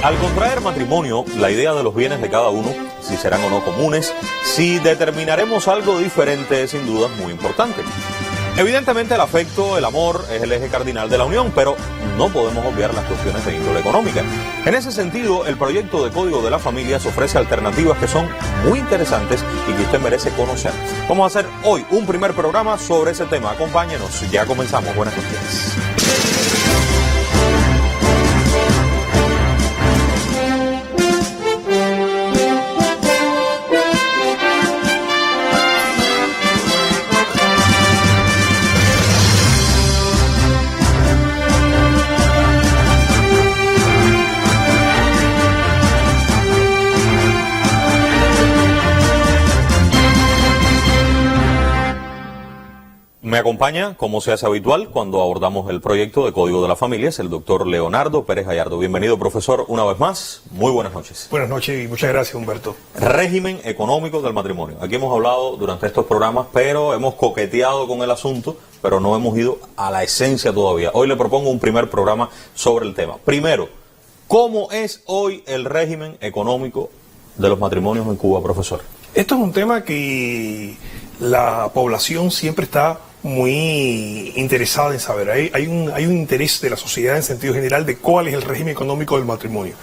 Al contraer matrimonio, la idea de los bienes de cada uno, si serán o no comunes, si determinaremos algo diferente, sin duda es muy importante. Evidentemente el afecto, el amor, es el eje cardinal de la unión, pero no podemos obviar las cuestiones de índole económica. En ese sentido, el proyecto de Código de las Familias ofrece alternativas que son muy interesantes y que usted merece conocer. Vamos a hacer hoy un primer programa sobre ese tema. Acompáñenos, ya comenzamos. Buenas noches. Me acompaña, como se hace habitual, cuando abordamos el proyecto de Código de las Familias, el doctor Leonardo Pérez Gallardo. Bienvenido, profesor, una vez más. Muy buenas noches. Buenas noches y muchas gracias, Humberto. Régimen económico del matrimonio. Aquí hemos hablado durante estos programas, pero hemos coqueteado con el asunto, pero no hemos ido a la esencia todavía. Hoy le propongo un primer programa sobre el tema. Primero, ¿cómo es hoy el régimen económico de los matrimonios en Cuba, profesor? Esto es un tema que la población siempre está muy interesada en saber. Hay un interés de la sociedad en sentido general de cuál es el régimen económico del matrimonio.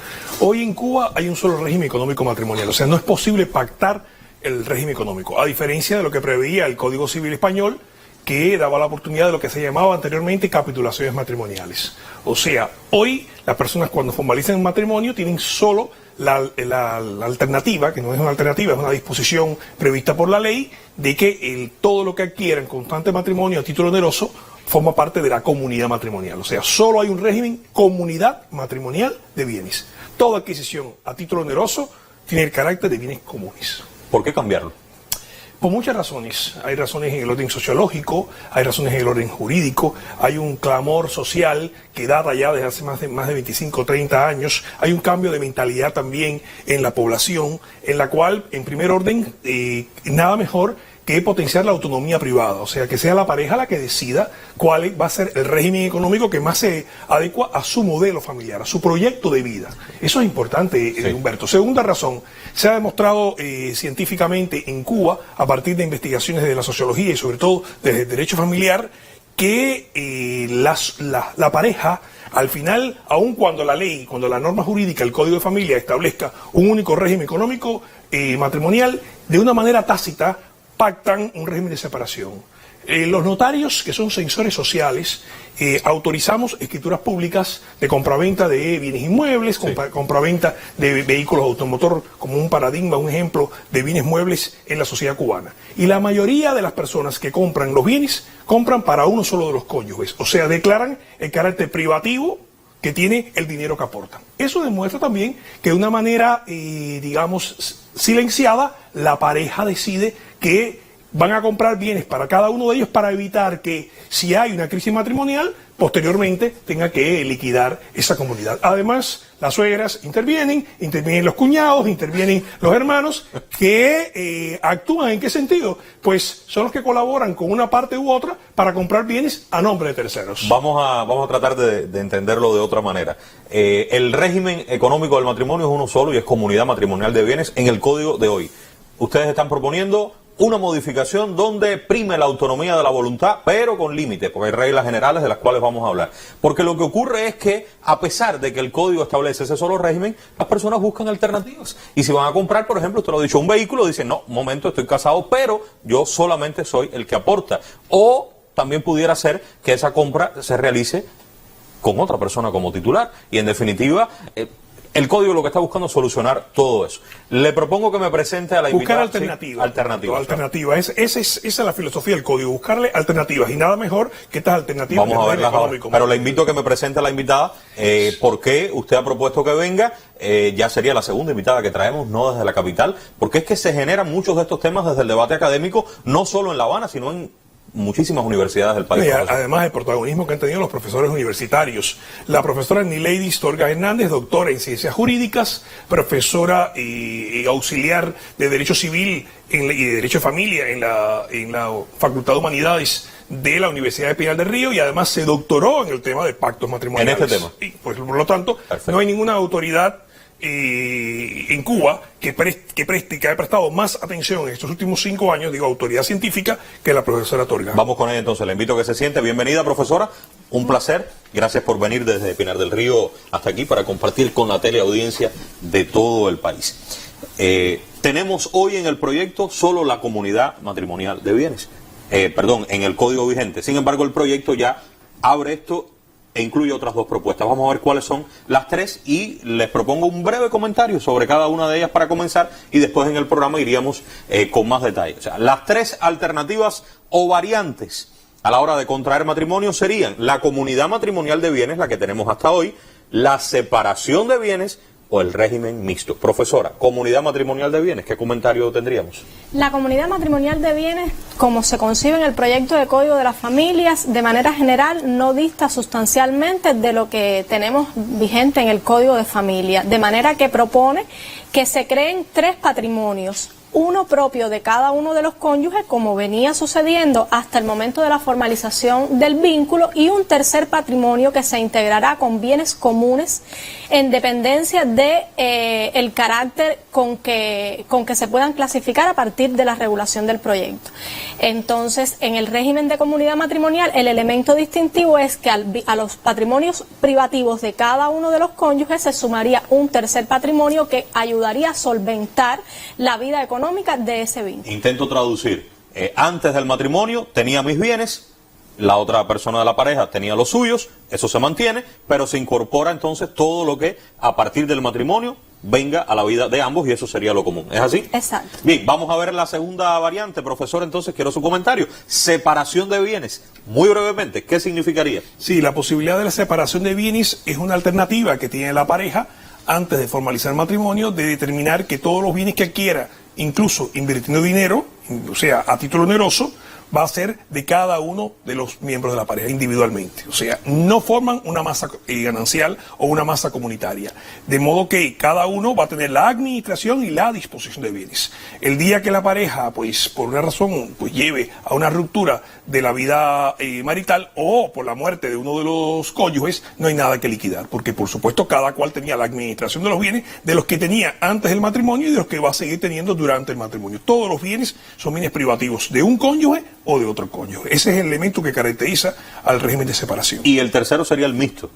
Hoy en Cuba hay un solo régimen económico matrimonial, o sea, no es posible pactar el régimen económico, a diferencia de lo que preveía el Código Civil Español, que daba la oportunidad de lo que se llamaba anteriormente capitulaciones matrimoniales. O sea, hoy las personas cuando formalizan un matrimonio tienen solo la alternativa, que no es una alternativa, es una disposición prevista por la ley, de que todo lo que adquieran constante matrimonio a título oneroso forma parte de la comunidad matrimonial. O sea, solo hay un régimen comunidad matrimonial de bienes. Toda adquisición a título oneroso tiene el carácter de bienes comunes. ¿Por qué cambiarlo? Por muchas razones. Hay razones en el orden sociológico, hay razones en el orden jurídico, hay un clamor social que data ya desde hace más de 25 o 30 años, hay un cambio de mentalidad también en la población, en la cual, en primer orden, nada mejor que potenciar la autonomía privada, o sea, que sea la pareja la que decida cuál va a ser el régimen económico que más se adecua a su modelo familiar, a su proyecto de vida. Eso es importante, sí. Humberto. Segunda razón, se ha demostrado científicamente en Cuba, a partir de investigaciones de la sociología y sobre todo desde el derecho familiar, que la pareja, al final, aun cuando la ley, cuando la norma jurídica, el Código de Familia establezca un único régimen económico matrimonial, de una manera tácita, pactan un régimen de separación. Los notarios, que son censores sociales, autorizamos escrituras públicas de compraventa de bienes inmuebles, sí, compraventa de vehículos automotor, como un paradigma, un ejemplo de bienes muebles en la sociedad cubana. Y la mayoría de las personas que compran los bienes, compran para uno solo de los cónyuges, o sea, declaran el carácter privativo que tiene el dinero que aportan. Eso demuestra también que de una manera, digamos, silenciada, la pareja decide que van a comprar bienes para cada uno de ellos para evitar que, si hay una crisis matrimonial, posteriormente tenga que liquidar esa comunidad. Además, las suegras intervienen los cuñados, intervienen los hermanos, que actúan ¿en qué sentido? Pues son los que colaboran con una parte u otra para comprar bienes a nombre de terceros. Vamos a tratar de entenderlo de otra manera. El régimen económico del matrimonio es uno solo y es comunidad matrimonial de bienes en el código de hoy. Ustedes están proponiendo una modificación donde prime la autonomía de la voluntad, pero con límites, porque hay reglas generales de las cuales vamos a hablar. Porque lo que ocurre es que, a pesar de que el código establece ese solo régimen, las personas buscan alternativas. Y si van a comprar, por ejemplo, usted lo ha dicho, un vehículo, dicen, no, un momento, estoy casado, pero yo solamente soy el que aporta. O también pudiera ser que esa compra se realice con otra persona como titular. Y en definitiva, el código lo que está buscando es solucionar todo eso. Le propongo que me presente a la invitada. Buscar alternativas. Sí, alternativas. Esa es la filosofía del código, buscarle alternativas. Y nada mejor que estas alternativas. Vamos a verlas ahora. Pero le invito a que me presente a la invitada. ¿Por qué usted ha propuesto que venga? Ya sería la segunda invitada que traemos, no desde la capital. Porque es que se generan muchos de estos temas desde el debate académico, no solo en La Habana, sino en muchísimas universidades del país. Además, el protagonismo que han tenido los profesores universitarios. La profesora Nileidi Storga Hernández, doctora en Ciencias Jurídicas, profesora y auxiliar de Derecho Civil y de Derecho de Familia en la Facultad de Humanidades de la Universidad de Pinar del Río, y además se doctoró en el tema de pactos matrimoniales. En este tema. Y por lo tanto, perfecto, no hay ninguna autoridad en Cuba que ha prestado más atención en estos últimos 5 años, digo, autoridad científica, que la profesora Torga. Vamos con ella entonces, le invito a que se siente. Bienvenida, profesora, un placer. Gracias por venir desde Pinar del Río hasta aquí para compartir con la teleaudiencia de todo el país. Tenemos hoy en el proyecto solo la comunidad matrimonial de bienes, en el código vigente. Sin embargo, el proyecto ya abre esto e incluye otras 2 propuestas. Vamos a ver cuáles son las 3 y les propongo un breve comentario sobre cada una de ellas para comenzar y después en el programa iríamos con más detalle. O sea, las 3 alternativas o variantes a la hora de contraer matrimonio serían la comunidad matrimonial de bienes, la que tenemos hasta hoy, la separación de bienes o el régimen mixto. Profesora, comunidad matrimonial de bienes, ¿qué comentario tendríamos? La comunidad matrimonial de bienes, como se concibe en el proyecto de Código de las Familias, de manera general no dista sustancialmente de lo que tenemos vigente en el Código de Familia, de manera que propone que se creen 3 patrimonios, uno propio de cada uno de los cónyuges, como venía sucediendo hasta el momento de la formalización del vínculo, y un tercer patrimonio que se integrará con bienes comunes en dependencia de el carácter con que se puedan clasificar a partir de la regulación del proyecto. Entonces, en el régimen de comunidad matrimonial, el elemento distintivo es que a los patrimonios privativos de cada uno de los cónyuges se sumaría un tercer patrimonio que ayudaría a solventar la vida económica de ese vínculo. Intento traducir. Antes del matrimonio tenía mis bienes, la otra persona de la pareja tenía los suyos, eso se mantiene, pero se incorpora entonces todo lo que a partir del matrimonio venga a la vida de ambos y eso sería lo común. ¿Es así? Exacto. Bien, vamos a ver la segunda variante, profesor, entonces quiero su comentario. Separación de bienes. Muy brevemente, ¿qué significaría? Sí, la posibilidad de la separación de bienes es una alternativa que tiene la pareja antes de formalizar el matrimonio, de determinar que todos los bienes que adquiera, incluso invirtiendo dinero, o sea, a título oneroso, va a ser de cada uno de los miembros de la pareja individualmente. O sea, no forman una masa ganancial o una masa comunitaria. De modo que cada uno va a tener la administración y la disposición de bienes. El día que la pareja, pues por una razón, pues lleve a una ruptura de la vida marital o por la muerte de uno de los cónyuges, no hay nada que liquidar. Porque por supuesto cada cual tenía la administración de los bienes de los que tenía antes del matrimonio y de los que va a seguir teniendo durante el matrimonio. Todos los bienes son bienes privativos de un cónyuge o de otro cónyuge. Ese es el elemento que caracteriza al régimen de separación. Y el tercero sería el mixto.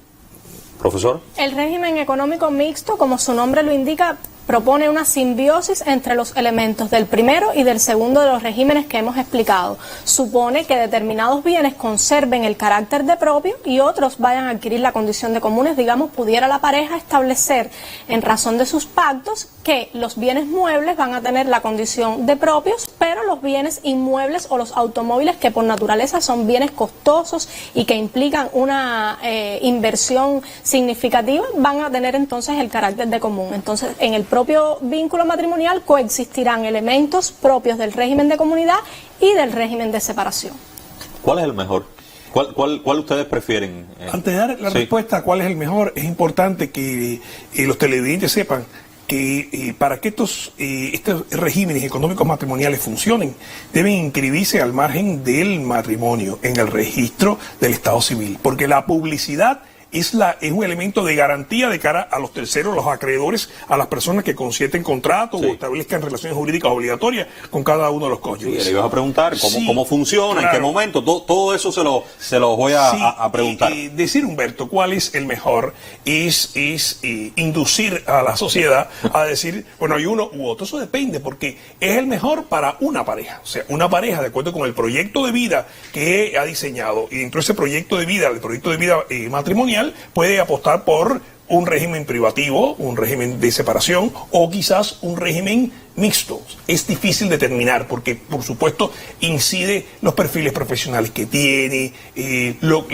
Profesor. El régimen económico mixto, como su nombre lo indica, propone una simbiosis entre los elementos del primero y del segundo de los regímenes que hemos explicado. Supone que determinados bienes conserven el carácter de propio y otros vayan a adquirir la condición de comunes. Digamos, pudiera la pareja establecer, en razón de sus pactos, que los bienes muebles van a tener la condición de propios, pero los bienes inmuebles o los automóviles, que por naturaleza son bienes costosos y que implican una inversión significativa, van a tener entonces el carácter de común. Entonces, en el propio vínculo matrimonial coexistirán elementos propios del régimen de comunidad y del régimen de separación. ¿Cuál es el mejor? ¿Cuál ustedes prefieren? Antes de dar la respuesta a cuál es el mejor, es importante que los televidentes sepan que para que estos regímenes económicos matrimoniales funcionen, deben inscribirse al margen del matrimonio en el registro del Estado Civil, porque la publicidad es un elemento de garantía de cara a los terceros, los acreedores, a las personas que concierten contratos o establezcan relaciones jurídicas obligatorias con cada uno de los cónyuges. Sí, le ibas a preguntar cómo funciona, claro, en qué momento, todo eso se lo voy a preguntar. Decir, Humberto, cuál es el mejor es inducir a la sociedad a decir, bueno, hay uno u otro. Eso depende, porque es el mejor para una pareja. O sea, una pareja, de acuerdo con el proyecto de vida que ha diseñado, y dentro de ese proyecto de vida, el proyecto de vida matrimonial, puede apostar por un régimen privativo, un régimen de separación o quizás un régimen mixto. Es difícil determinar porque, por supuesto, incide los perfiles profesionales que tiene, lo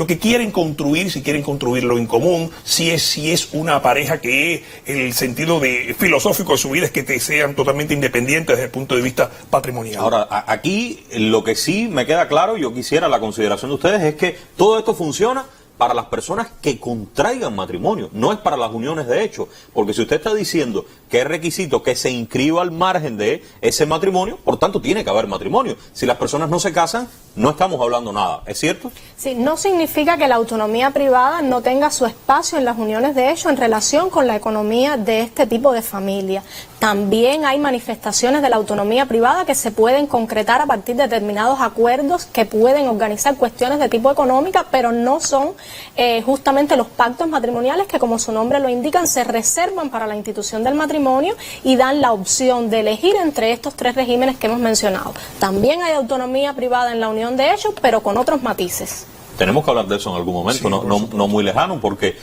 que quieren construir, si quieren construirlo en común, si es una pareja que el sentido filosófico de su vida es que sean totalmente independientes desde el punto de vista patrimonial. Ahora, aquí lo que sí me queda claro, yo quisiera la consideración de ustedes, es que todo esto funciona para las personas que contraigan matrimonio, no es para las uniones de hecho, porque si usted está diciendo que es requisito que se inscriba al margen de ese matrimonio, por tanto tiene que haber matrimonio. Si las personas no se casan, no estamos hablando nada, ¿es cierto? Sí, no significa que la autonomía privada no tenga su espacio en las uniones de hecho en relación con la economía de este tipo de familia. También hay manifestaciones de la autonomía privada que se pueden concretar a partir de determinados acuerdos que pueden organizar cuestiones de tipo económica, pero no son justamente los pactos matrimoniales que, como su nombre lo indican, se reservan para la institución del matrimonio y dan la opción de elegir entre estos tres regímenes que hemos mencionado. También hay autonomía privada en la unión de hecho, pero con otros matices. Tenemos que hablar de eso en algún momento, sí, no muy lejano, porque,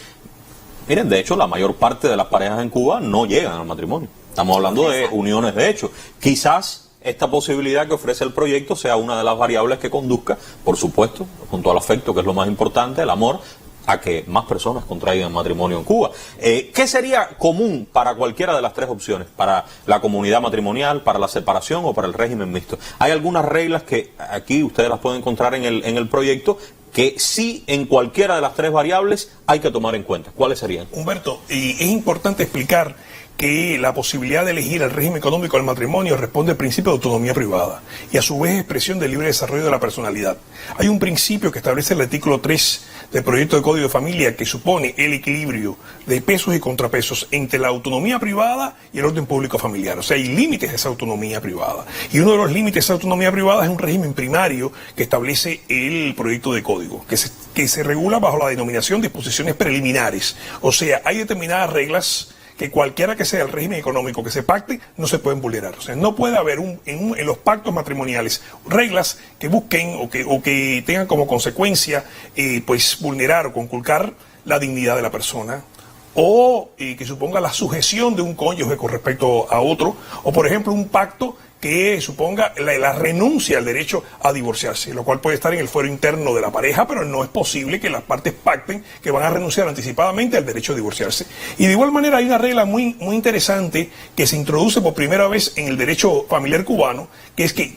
miren, de hecho, la mayor parte de las parejas en Cuba no llegan al matrimonio. Estamos hablando de uniones de hecho. Quizás esta posibilidad que ofrece el proyecto sea una de las variables que conduzca, por supuesto, junto al afecto, que es lo más importante, el amor, a que más personas contraigan matrimonio en Cuba. ¿Qué sería común para cualquiera de las tres opciones? Para la comunidad matrimonial, para la separación o para el régimen mixto. Hay algunas reglas que aquí ustedes las pueden encontrar en el proyecto, que sí en cualquiera de las tres variables hay que tomar en cuenta. ¿Cuáles serían? Humberto, es importante explicar que la posibilidad de elegir el régimen económico del matrimonio responde al principio de autonomía privada y a su vez expresión del libre desarrollo de la personalidad. Hay un principio que establece el artículo 3 del proyecto de Código de Familia que supone el equilibrio de pesos y contrapesos entre la autonomía privada y el orden público familiar. O sea, hay límites de esa autonomía privada. Y uno de los límites de esa autonomía privada es un régimen primario que establece el proyecto de código, que se regula bajo la denominación disposiciones preliminares. O sea, hay determinadas reglas que cualquiera que sea el régimen económico que se pacte, no se pueden vulnerar. O sea, no puede haber en los pactos matrimoniales reglas que busquen o que tengan como consecuencia pues vulnerar o conculcar la dignidad de la persona, o que suponga la sujeción de un cónyuge con respecto a otro, o por ejemplo un pacto que suponga la renuncia al derecho a divorciarse, lo cual puede estar en el fuero interno de la pareja, pero no es posible que las partes pacten que van a renunciar anticipadamente al derecho a divorciarse. Y de igual manera hay una regla muy interesante que se introduce por primera vez en el derecho familiar cubano, que es que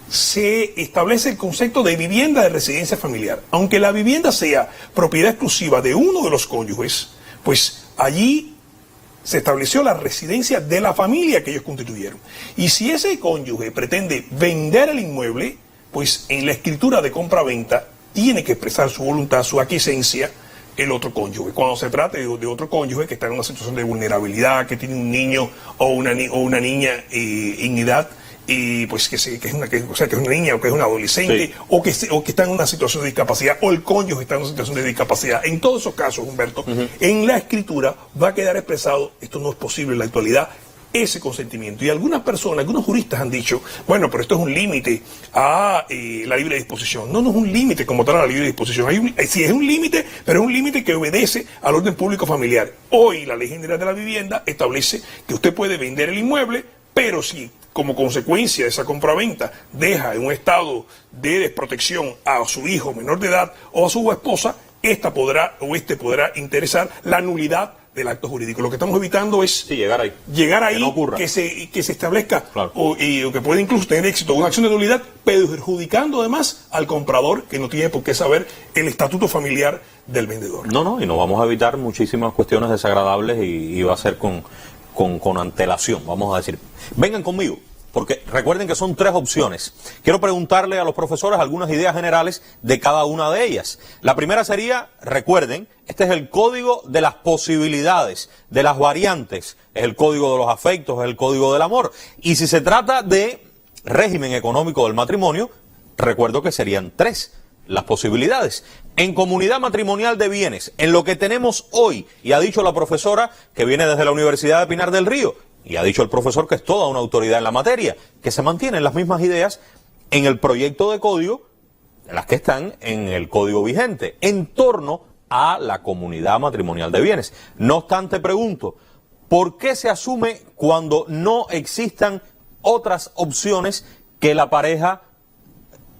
se establece el concepto de vivienda de residencia familiar. Aunque la vivienda sea propiedad exclusiva de uno de los cónyuges, pues allí se estableció la residencia de la familia que ellos constituyeron. Y si ese cónyuge pretende vender el inmueble, pues en la escritura de compra-venta tiene que expresar su voluntad, su aquiescencia, el otro cónyuge. Cuando se trate de otro cónyuge que está en una situación de vulnerabilidad, que tiene un niño o una niña en edad, pues que es una niña o que es un adolescente, sí, o que está en una situación de discapacidad, o el cónyuge está en una situación de discapacidad. En todos esos casos, Humberto, en la escritura va a quedar expresado, esto no es posible en la actualidad, ese consentimiento. Y algunas personas, algunos juristas han dicho, bueno, pero esto es un límite a la libre disposición. No es un límite como tal a la libre disposición. Sí es un límite, pero es un límite que obedece al orden público familiar. Hoy la Ley General de la Vivienda establece que usted puede vender el inmueble, pero si como consecuencia de esa compraventa deja en un estado de desprotección a su hijo menor de edad o a su esposa, este podrá interesar la nulidad del acto jurídico. Lo que estamos evitando es llegar ahí que, no ocurra, que se establezca, claro, o que puede incluso tener éxito una acción de nulidad, perjudicando además al comprador, que no tiene por qué saber el estatuto familiar del vendedor. No, y nos vamos a evitar muchísimas cuestiones desagradables y va a ser con antelación, vamos a decir. Vengan conmigo, porque recuerden que son tres opciones. Quiero preguntarle a los profesores algunas ideas generales de cada una de ellas. La primera sería, recuerden, este es el código de las posibilidades, de las variantes, es el código de los afectos, es el código del amor. Y si se trata de régimen económico del matrimonio, recuerdo que serían tres las posibilidades. En comunidad matrimonial de bienes, en lo que tenemos hoy, y ha dicho la profesora que viene desde la Universidad de Pinar del Río, y ha dicho el profesor que es toda una autoridad en la materia, que se mantienen las mismas ideas en el proyecto de código, las que están en el código vigente, en torno a la comunidad matrimonial de bienes. No obstante, pregunto, ¿por qué se asume cuando no existan otras opciones que la pareja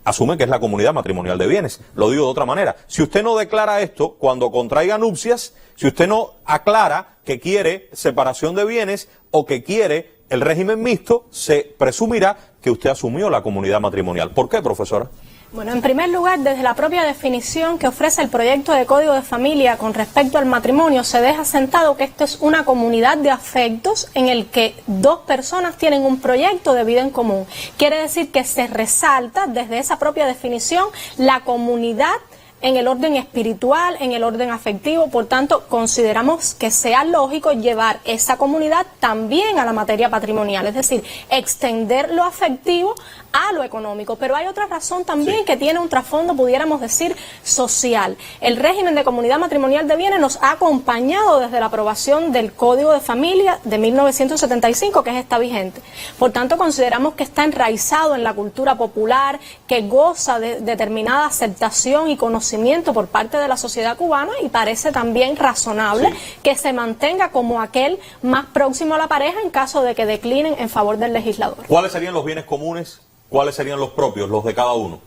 asume que es la comunidad matrimonial de bienes? Lo digo de otra manera. Si usted no declara esto cuando contraiga nupcias, si usted no aclara que quiere separación de bienes o que quiere el régimen mixto, se presumirá que usted asumió la comunidad matrimonial. ¿Por qué, profesora? Bueno, en primer lugar, desde la propia definición que ofrece el proyecto de Código de Familia con respecto al matrimonio, se deja sentado que esto es una comunidad de afectos en el que dos personas tienen un proyecto de vida en común. Quiere decir que se resalta desde esa propia definición la comunidad en el orden espiritual, en el orden afectivo. Por tanto, consideramos que sea lógico llevar esa comunidad también a la materia patrimonial, es decir, extender lo afectivo a lo económico. Pero hay otra razón también que tiene un trasfondo, pudiéramos decir, social. El régimen de comunidad matrimonial de bienes nos ha acompañado desde la aprobación del Código de Familia de 1975, que está vigente. Por tanto, consideramos que está enraizado en la cultura popular, que goza de determinada aceptación y conocimiento por parte de la sociedad cubana, y parece también razonable que se mantenga como aquel más próximo a la pareja en caso de que declinen en favor del legislador. ¿Cuáles serían los bienes comunes? ¿Cuáles serían los propios, los de cada uno?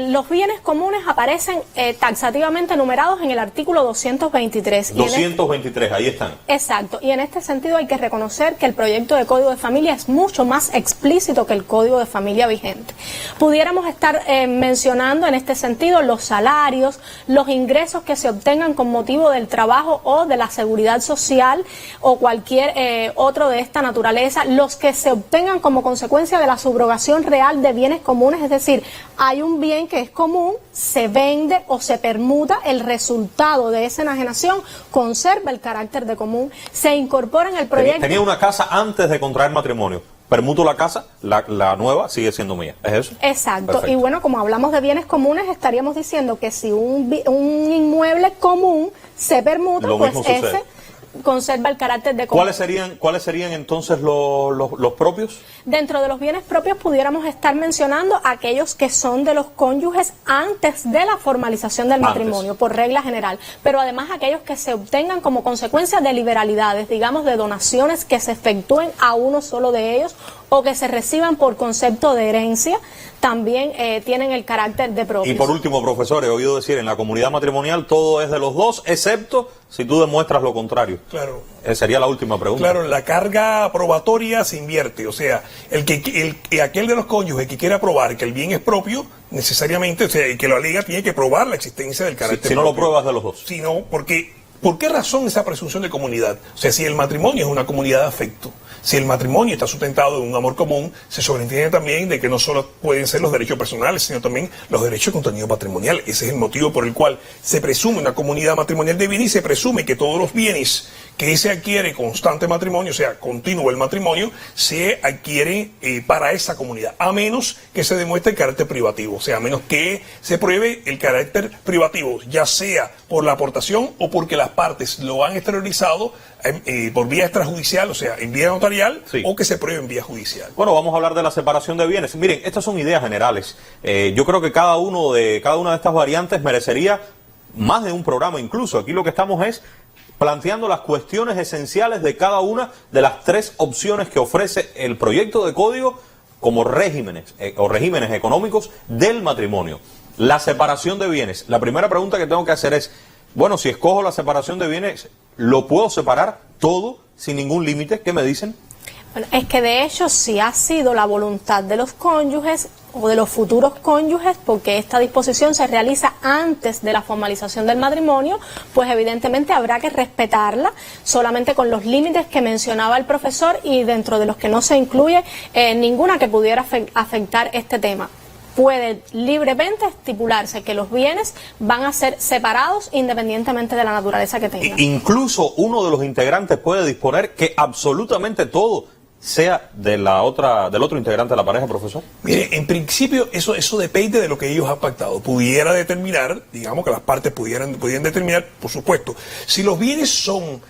Los bienes comunes aparecen taxativamente numerados en el artículo 223. 223, ahí están. Exacto, y en este sentido hay que reconocer que el proyecto de Código de Familia es mucho más explícito que el Código de Familia vigente. Pudiéramos estar mencionando en este sentido los salarios, los ingresos que se obtengan con motivo del trabajo o de la seguridad social o cualquier otro de esta naturaleza, los que se obtengan como consecuencia de la subrogación real de bienes comunes, es decir, hay un bien que es común, se vende o se permuta, el resultado de esa enajenación conserva el carácter de común, se incorpora en el proyecto. Tenía una casa antes de contraer matrimonio. Permuto la casa, la nueva sigue siendo mía. ¿Es eso? Exacto. Perfecto. Y bueno, como hablamos de bienes comunes, estaríamos diciendo que si un inmueble común se permuta, Lo pues mismo sucede. ese conserva el carácter de común. ¿Cuáles serían entonces los propios? Dentro de los bienes propios pudiéramos estar mencionando aquellos que son de los cónyuges antes de la formalización del matrimonio, por regla general, pero además aquellos que se obtengan como consecuencia de liberalidades, digamos de donaciones que se efectúen a uno solo de ellos o que se reciban por concepto de herencia, también tienen el carácter de propios. Y por último, profesor, he oído decir, en la comunidad matrimonial todo es de los dos, excepto si tú demuestras lo contrario. Claro. Sería la última pregunta. Claro, la carga probatoria se invierte, o sea, aquel de los cónyuges que quiera probar que el bien es propio, necesariamente, o sea, el que lo alega tiene que probar la existencia del carácter si no propio. lo pruebas de los dos. Si no, ¿por qué razón esa presunción de comunidad? O sea, si el matrimonio es una comunidad de afecto, si el matrimonio está sustentado en un amor común, se sobreentiende también de que no solo pueden ser los derechos personales, sino también los derechos de contenido patrimonial. Ese es el motivo por el cual se presume una comunidad matrimonial de bienes y se presume que todos los bienes que se adquiere constante matrimonio, o sea, continuo el matrimonio, se adquiere para esa comunidad, a menos que se demuestre el carácter privativo, o sea, a menos que se pruebe el carácter privativo, ya sea por la aportación o porque las partes lo han exteriorizado por vía extrajudicial, o sea, en vía notarial, o que se pruebe en vía judicial. Bueno, vamos a hablar de la separación de bienes. Miren, estas son ideas generales. Yo creo que cada una de estas variantes merecería más de un programa incluso. Aquí lo que estamos es planteando las cuestiones esenciales de cada una de las tres opciones que ofrece el proyecto de código como regímenes o regímenes económicos del matrimonio. La separación de bienes. La primera pregunta que tengo que hacer es, bueno, si escojo la separación de bienes, ¿lo puedo separar todo sin ningún límite? ¿Qué me dicen? Bueno, es que de hecho si ha sido la voluntad de los cónyuges o de los futuros cónyuges, porque esta disposición se realiza antes de la formalización del matrimonio, pues evidentemente habrá que respetarla solamente con los límites que mencionaba el profesor y dentro de los que no se incluye ninguna que pudiera afectar este tema. Puede libremente estipularse que los bienes van a ser separados independientemente de la naturaleza que tengan. Incluso uno de los integrantes puede disponer que absolutamente todo sea del otro integrante de la pareja, profesor. Mire, en principio eso depende de lo que ellos han pactado. Pudiera determinar, digamos que las partes pudieran determinar, por supuesto, si los bienes son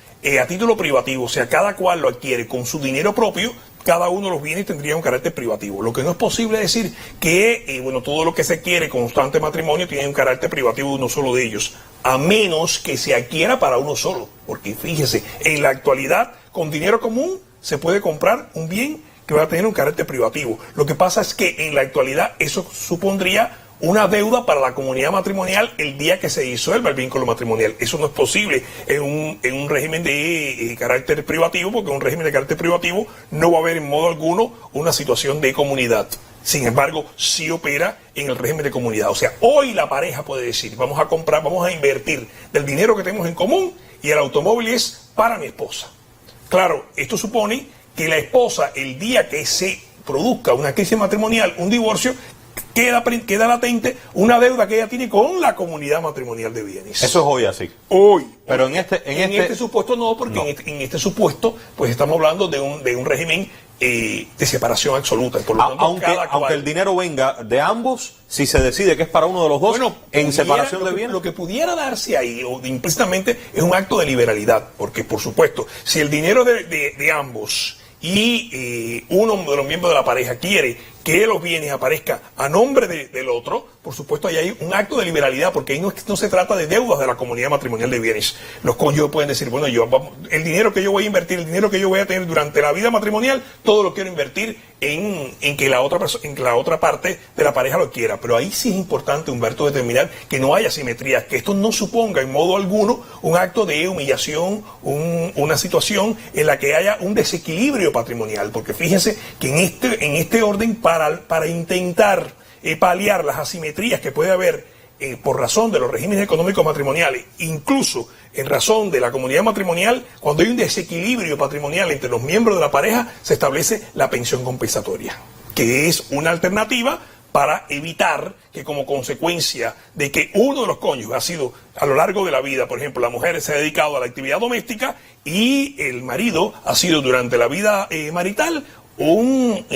a título privativo, o sea, cada cual lo adquiere con su dinero propio, cada uno de los bienes tendría un carácter privativo. Lo que no es posible decir que, todo lo que se adquiere constante matrimonio tiene un carácter privativo de uno solo de ellos, a menos que se adquiera para uno solo. Porque fíjese, en la actualidad, con dinero común, se puede comprar un bien que va a tener un carácter privativo. Lo que pasa es que en la actualidad eso supondría una deuda para la comunidad matrimonial el día que se disuelva el vínculo matrimonial. Eso no es posible en un régimen de carácter privativo, porque en un régimen de carácter privativo no va a haber en modo alguno una situación de comunidad. Sin embargo, sí opera en el régimen de comunidad. O sea, hoy la pareja puede decir, vamos a invertir del dinero que tenemos en común y el automóvil es para mi esposa. Claro, esto supone que la esposa, el día que se produzca una crisis matrimonial, un divorcio, queda latente una deuda que ella tiene con la comunidad matrimonial de bienes. Eso es hoy así. Hoy. Pero en este supuesto no, porque no. En este supuesto, pues estamos hablando de un régimen de separación absoluta. Por lo tanto, aunque el dinero venga de ambos, si se decide que es para uno de los dos, en separación de bienes. Lo que pudiera darse ahí, o implícitamente, es un acto de liberalidad, porque por supuesto, si el dinero de ambos y uno de los miembros de la pareja quiere que los bienes aparezcan a nombre del otro, por supuesto hay un acto de liberalidad, porque ahí no se trata de deudas de la comunidad matrimonial de bienes. Los cónyuges pueden decir, bueno, el dinero que yo voy a invertir, el dinero que yo voy a tener durante la vida matrimonial, todo lo quiero invertir en que la otra parte de la pareja lo quiera. Pero ahí sí es importante, Humberto, determinar que no haya asimetría, que esto no suponga en modo alguno un acto de humillación, una situación en la que haya un desequilibrio patrimonial, porque fíjense que en este orden, para intentar paliar las asimetrías que puede haber por razón de los regímenes económicos matrimoniales, incluso en razón de la comunidad matrimonial, cuando hay un desequilibrio patrimonial entre los miembros de la pareja, se establece la pensión compensatoria, que es una alternativa para evitar que, como consecuencia de que uno de los cónyuges ha sido a lo largo de la vida, por ejemplo, la mujer se ha dedicado a la actividad doméstica y el marido ha sido durante la vida marital un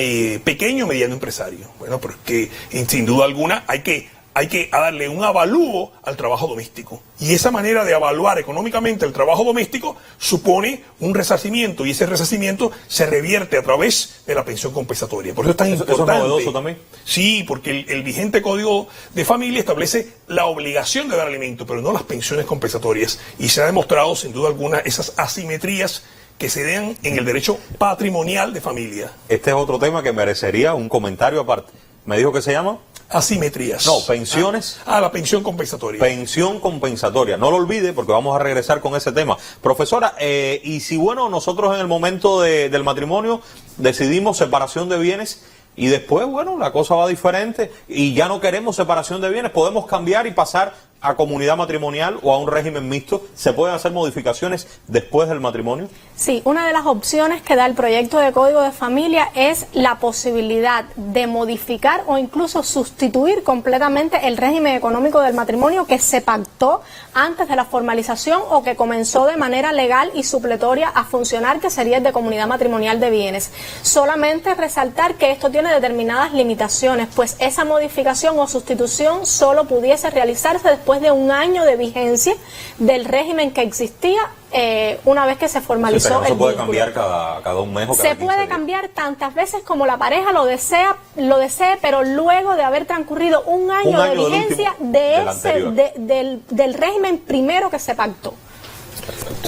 pequeño o mediano empresario. Bueno, pero es que sin duda alguna hay que darle un avalúo al trabajo doméstico. Y esa manera de evaluar económicamente el trabajo doméstico supone un resarcimiento, y ese resarcimiento se revierte a través de la pensión compensatoria. Por eso es tan importante. ¿Eso es novedoso también? Sí, porque el vigente Código de Familia establece la obligación de dar alimento, pero no las pensiones compensatorias. Y se ha demostrado, sin duda alguna, esas asimetrías que se den en el derecho patrimonial de familia. Este es otro tema que merecería un comentario aparte. ¿Me dijo que se llama? Asimetrías. No, pensiones. La pensión compensatoria. Pensión compensatoria. No lo olvide, porque vamos a regresar con ese tema. Profesora, y si nosotros en el momento del matrimonio decidimos separación de bienes y después, la cosa va diferente y ya no queremos separación de bienes, podemos cambiar y pasar a comunidad matrimonial o a un régimen mixto. ¿Se pueden hacer modificaciones después del matrimonio? Sí, una de las opciones que da el proyecto de Código de Familia es la posibilidad de modificar o incluso sustituir completamente el régimen económico del matrimonio que se pactó antes de la formalización o que comenzó de manera legal y supletoria a funcionar, que sería el de comunidad matrimonial de bienes. Solamente resaltar que esto tiene determinadas limitaciones, pues esa modificación o sustitución solo pudiese realizarse después de un año de vigencia del régimen que existía una vez que se formalizó pero no el se puede vínculo. cambiar cada un mes o cada 15 Se puede días. cambiar tantas veces como la pareja lo desee, pero luego de haber transcurrido un año de vigencia del régimen primero que se pactó.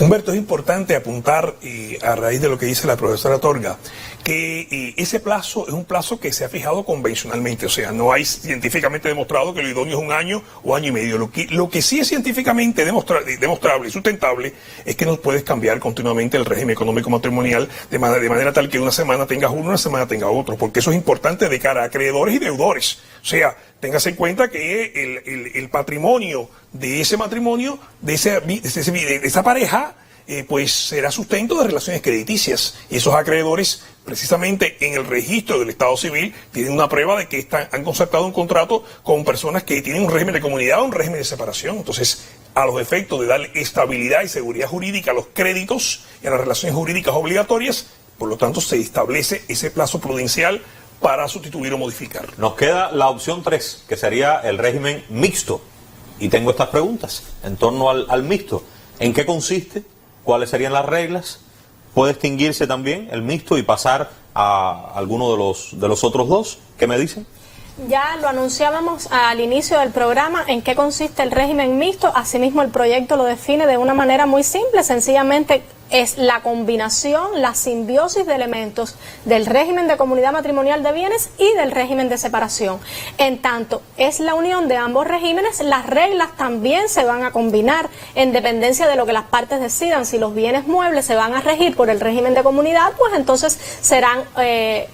Humberto, es importante apuntar, a raíz de lo que dice la profesora Torga, que ese plazo es un plazo que se ha fijado convencionalmente, o sea, no hay científicamente demostrado que lo idóneo es un año o año y medio. Lo que sí es científicamente demostrable y sustentable es que no puedes cambiar continuamente el régimen económico matrimonial de manera tal que una semana tengas uno, una semana tenga otro, porque eso es importante de cara a acreedores y deudores. O sea, téngase en cuenta que el patrimonio de ese matrimonio, de esa pareja, pues será sustento de relaciones crediticias, y esos acreedores precisamente en el registro del Estado Civil tienen una prueba de que han concertado un contrato con personas que tienen un régimen de comunidad o un régimen de separación. Entonces, a los efectos de darle estabilidad y seguridad jurídica a los créditos y a las relaciones jurídicas obligatorias, por lo tanto se establece ese plazo prudencial para sustituir o modificar. Nos queda la opción 3, que sería el régimen mixto. Y tengo estas preguntas en torno al mixto. ¿En qué consiste? ¿Cuáles serían las reglas? ¿Puede extinguirse también el mixto y pasar a alguno de los otros dos? ¿Qué me dicen? Ya lo anunciábamos al inicio del programa en qué consiste el régimen mixto. Asimismo, el proyecto lo define de una manera muy simple. Sencillamente es la combinación, la simbiosis de elementos del régimen de comunidad matrimonial de bienes y del régimen de separación. En tanto es la unión de ambos regímenes, las reglas también se van a combinar en dependencia de lo que las partes decidan. Si los bienes muebles se van a regir por el régimen de comunidad, pues entonces serán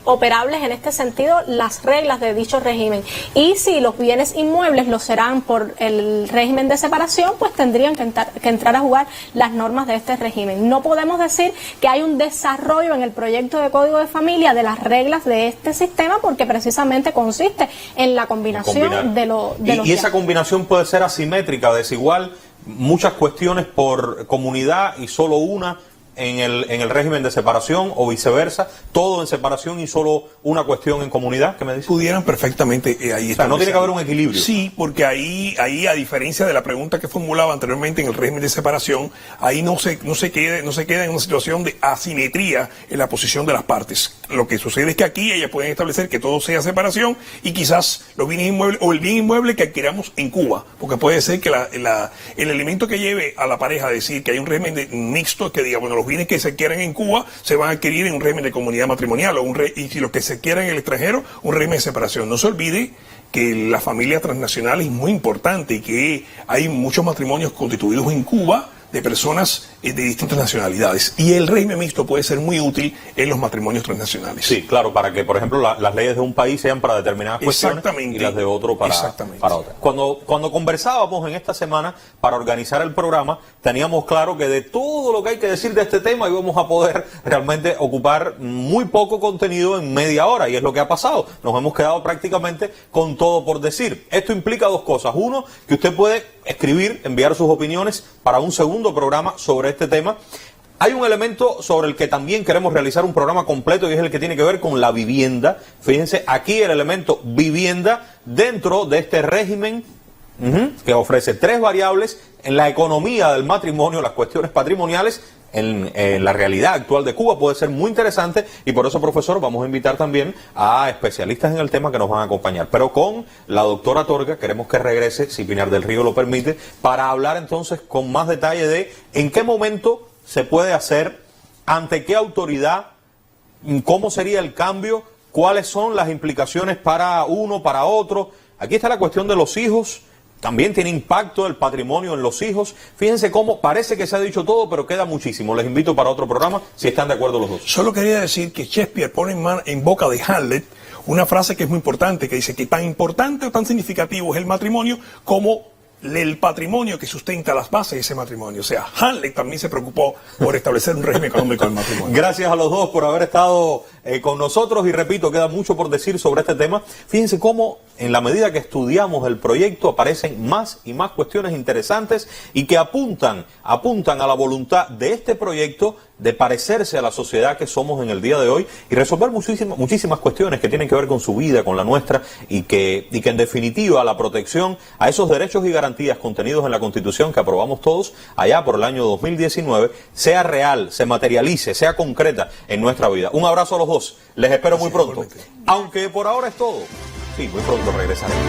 operables en este sentido las reglas de dicho régimen. Y si los bienes inmuebles lo serán por el régimen de separación, pues tendrían que entrar a jugar las normas de este régimen. No podemos decir que hay un desarrollo en el proyecto de Código de Familia de las reglas de este sistema, porque precisamente consiste en la combinación de los y esa combinación puede ser asimétrica, desigual, muchas cuestiones por comunidad y solo una en el régimen de separación, o viceversa, todo en separación y solo una cuestión en comunidad. ¿Qué me dice? Pudieran perfectamente ahí. O sea, no tiene que haber un equilibrio. Sí, porque ahí a diferencia de la pregunta que formulaba anteriormente en el régimen de separación, ahí no se queda en una situación de asimetría en la posición de las partes. Lo que sucede es que aquí ellas pueden establecer que todo sea separación y quizás los bienes inmuebles o el bien inmueble que adquiramos en Cuba, porque puede ser que el elemento que lleve a la pareja a decir que hay un régimen mixto, que diga, bueno, los bienes que se adquieran en Cuba se van a adquirir en un régimen de comunidad matrimonial, y si los que se adquieran en el extranjero, un régimen de separación. No se olvide que la familia transnacional es muy importante y que hay muchos matrimonios constituidos en Cuba de personas de distintas nacionalidades, y el régimen mixto puede ser muy útil en los matrimonios transnacionales. Sí, claro, para que, por ejemplo, las leyes de un país sean para determinadas cuestiones y las de otro para otras. Cuando conversábamos en esta semana para organizar el programa, teníamos claro que de todo lo que hay que decir de este tema íbamos a poder realmente ocupar muy poco contenido en media hora, y es lo que ha pasado. Nos hemos quedado prácticamente con todo por decir. Esto implica dos cosas. Uno, que usted puede escribir, enviar sus opiniones para un segundo programa sobre este tema. Hay un elemento sobre el que también queremos realizar un programa completo, y es el que tiene que ver con la vivienda. Fíjense, aquí el elemento vivienda dentro de este régimen que ofrece tres variables en la economía del matrimonio, las cuestiones patrimoniales. En la realidad actual de Cuba puede ser muy interesante, y por eso, profesor, vamos a invitar también a especialistas en el tema que nos van a acompañar. Pero con la doctora Torga queremos que regrese, si Pinar del Río lo permite, para hablar entonces con más detalle de en qué momento se puede hacer, ante qué autoridad, cómo sería el cambio, cuáles son las implicaciones para uno, para otro. Aquí está la cuestión de los hijos. También tiene impacto el patrimonio en los hijos. Fíjense cómo parece que se ha dicho todo, pero queda muchísimo. Les invito para otro programa, si están de acuerdo los dos. Solo quería decir que Shakespeare pone en boca de Hamlet una frase que es muy importante, que dice que tan importante o tan significativo es el matrimonio como el patrimonio que sustenta las bases de ese matrimonio. O sea, Hamlet también se preocupó por establecer un régimen económico del matrimonio. Gracias a los dos por haber estado con nosotros, y repito, queda mucho por decir sobre este tema. Fíjense cómo en la medida que estudiamos el proyecto aparecen más y más cuestiones interesantes y que apuntan a la voluntad de este proyecto de parecerse a la sociedad que somos en el día de hoy y resolver muchísimas cuestiones que tienen que ver con su vida, con la nuestra, y que en definitiva la protección a esos derechos y garantías contenidos en la Constitución que aprobamos todos allá por el año 2019 sea real, se materialice, sea concreta en nuestra vida. Un abrazo a los dos, les espero muy pronto. Aunque por ahora es todo. Sí, muy pronto regresaremos.